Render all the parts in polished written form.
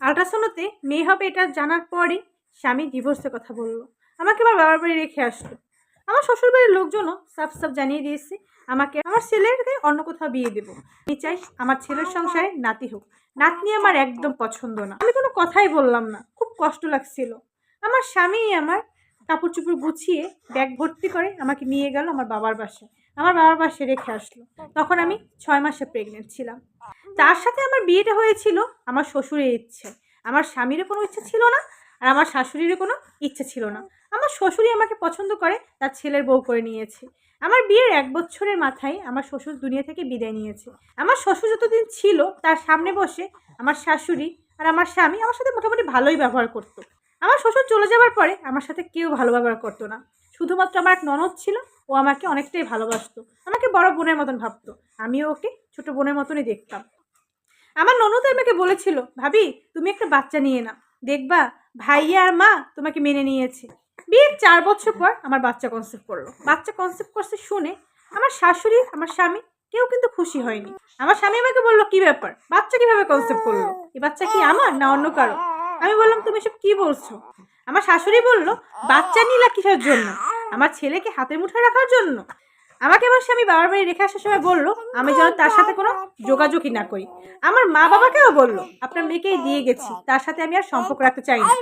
আল্ট্রাসাউন্ডে মেয়ে হবে এটা জানার পরই স্বামী ডিভোর্সের কথা বলল। আমাকে আবার বাবার বাড়ি রেখে আসলো। আমার শ্বশুরবাড়ির লোকজনও সাফ সাফ জানিয়ে দিয়েছে আমাকে আমার ছেলেকে অন্য কোথাও বিয়ে দেবো। আমি চাই আমার ছেলের সংসারে নাতি হোক। নাতনি আমার একদম পছন্দ না। আমি কোনো কথাই বললাম না, খুব কষ্ট লাগছিল। আমার স্বামী আমার কাপড় চোপড় গুছিয়ে ব্যাগ ভর্তি করে আমাকে নিয়ে গেল আমার বাবার বাসায়। আমার বাবার বাসায় রেখে আসলো। তখন আমি 6 মাসে প্রেগনেন্ট ছিলাম। তার সাথে আমার বিয়েটা হয়েছিল আমার শ্বশুরের ইচ্ছে। আমার স্বামীরও কোনো ইচ্ছে ছিল না, আর আমার শাশুড়িরও কোনো ইচ্ছে ছিল না। আমার শ্বশুরই আমাকে পছন্দ করে তার ছেলের বউ করে নিয়েছে। আমার বিয়ের 1 বছরের মাথায় আমার শ্বশুর দুনিয়া থেকে বিদায় নিয়েছে। আমার শ্বশুর যতদিন ছিল তার সামনে বসে আমার শাশুড়ি আর আমার স্বামী আমার সাথে মোটামুটি ভালোই ব্যবহার করতো। আমার শ্বশুর চলে যাওয়ার পরে আমার সাথে কেউ ভালো ব্যবহার করতো না। শুধুমাত্র আমার এক ননদ ছিল, ও আমাকে অনেকটাই ভালোবাসতো, আমাকে বড় বোনের মতন ভাবতো। আমিও ওকে ছোট বোনের মতনই দেখতাম। আমার ননদ আমাকে বলেছিল, ভাবি তুমি একটা বাচ্চা নিয়ে নাও, দেখবা ভাইয়া আর মা তোমাকে মেনে নিয়েছে। বিয়ের 4 বছর পর আমার বাচ্চা কনসেপ্ট করলো। বাচ্চা কনসেপ্ট করছে শুনে আমার শাশুড়ি আমার স্বামী কেউ কিন্তু খুশি হয়নি। আমার স্বামী আমাকে বললো, কি ব্যাপার, বাচ্চা কিভাবে কনসেপ্ট করলো? এই বাচ্চা কি আমার না অন্য কারো? আমি বললাম, তুমি সব কি বলছো? আমার শাশুড়ি বলল, বাচ্চা নিলা কিসের জন্য? আমার ছেলেকে হাতের মুঠোয় রাখার জন্য। আমাকে আমার স্বামী বাবার বাড়ি রেখে আসার সময় বললো আমি যেন তার সাথে কোনো যোগাযোগই না করি। আমার মা বাবাকেও বললো, আপনার মেয়েকেই দিয়ে গেছি, তার সাথে আমি আর সম্পর্ক রাখতে চাই না।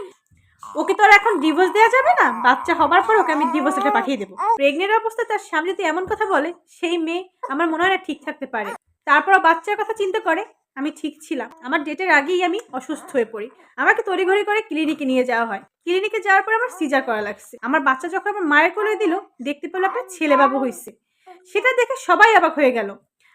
ওকে তো আর এখন ডিভোর্স দেওয়া যাবে না, বাচ্চা হবার পর ওকে আমি ডিভোর্স লেটার পাঠিয়ে দেবো। প্রেগনেন্ট অবস্থায় তার স্বামী যদি এমন কথা বলে, সেই মেয়ে আমার মনে হয় না ঠিক থাকতে পারে। তারপর বাচ্চার কথা চিন্তা করে আমি ঠিক ছিলাম। আমার ডেটের আগেই আমি অসুস্থ হয়ে পড়ি। আমাকে তড়িঘড়ি করে ক্লিনিকে নিয়ে যাওয়া হয়। ক্লিনিকে যাওয়ার পর আমার সিজার করা লাগছে। আমার বাচ্চা যখন আমার মায়ের কোলে দিল, দেখতে পেলো একটা ছেলে বাবু হয়েছে। সেটা দেখে সবাই অবাক হয়ে গেল।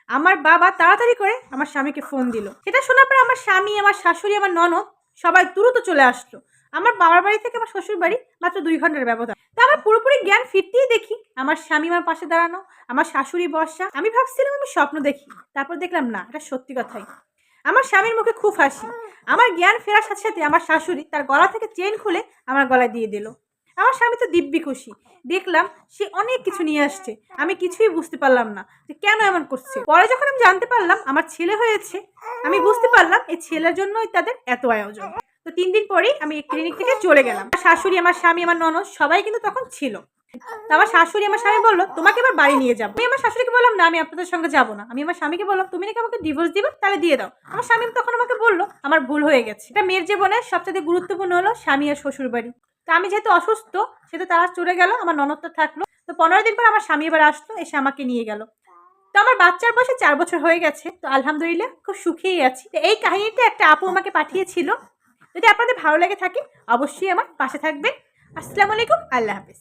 আমার বাবা তাড়াতাড়ি করে আমার স্বামীকে ফোন দিল। সেটা শোনার পর আমার স্বামী, আমার শাশুড়ি, আমার ননদ সবাই দ্রুত চলে আসলো। আমার বাবার বাড়ি থেকে আমার শ্বশুর বাড়ি মাত্র 2 ঘন্টার ব্যবধান। তা আমার পুরোপুরি জ্ঞান ফিরতেই দেখি আমার স্বামী আমার পাশে দাঁড়ানো, আমার শাশুড়ি বসা। আমি ভাবছিলাম আমি স্বপ্ন দেখি, তারপর দেখলাম না, এটা সত্যি কথাই। আমার স্বামীর মুখে খুব হাসি। আমার জ্ঞান ফেরার সাথে সাথে আমার শাশুড়ি তার গলা থেকে চেন খুলে আমার গলায় দিয়ে দিল। আমার স্বামী তো দিব্যি খুশি। দেখলাম সে অনেক কিছু নিয়ে আসছে, আমি কিছুই বুঝতে পারলাম না যে কেন এমন করছে। পরে যখন আমি জানতে পারলাম আমার ছেলে হয়েছে, আমি বুঝতে পারলাম এই ছেলের জন্যই তাদের এত আয়োজন। তো 3 দিন পরেই আমি এই ক্লিনিক থেকে চলে গেলাম। আমার শাশুড়ি, আমার স্বামী, আমার ননদ সবাই কিন্তু তখন ছিল। তো আমার শাশুড়ি আমার স্বামী বললো, তোমাকে এবার বাড়ি নিয়ে যাবো। আমি আমার শাশুড়িকে বললাম, না আমি আপনাদের সঙ্গে যাবো না। আমি আমার স্বামীকে বললাম, তুমি নাকি আমাকে ডিভোর্স দিবে, তাহলে দিয়ে দাও। আমার স্বামী তখন আমাকে বললো, আমার ভুল হয়ে গেছে। এটা মেয়ের জীবনে সবচেয়ে গুরুত্বপূর্ণ হলো স্বামী আর শ্বশুর বাড়ি। তো আমি যেহেতু অসুস্থ, সেহেতু তারা চলে গেল, আমার ননদটা থাকলো। তো 15 দিন পর আমার স্বামী এবার আসলো, এসে আমাকে নিয়ে গেল। তো আমার বাচ্চার বয়সে 4 বছর হয়ে গেছে। তো আলহামদুলিল্লাহ খুব সুখেই আছি। তো এই কাহিনীটা একটা আপু আমাকে পাঠিয়েছিল। যদি আপনাদের ভালো লেগে থাকে অবশ্যই আমার পাশে থাকবেন। আসসালামু আলাইকুম, আল্লাহ হাফেজ।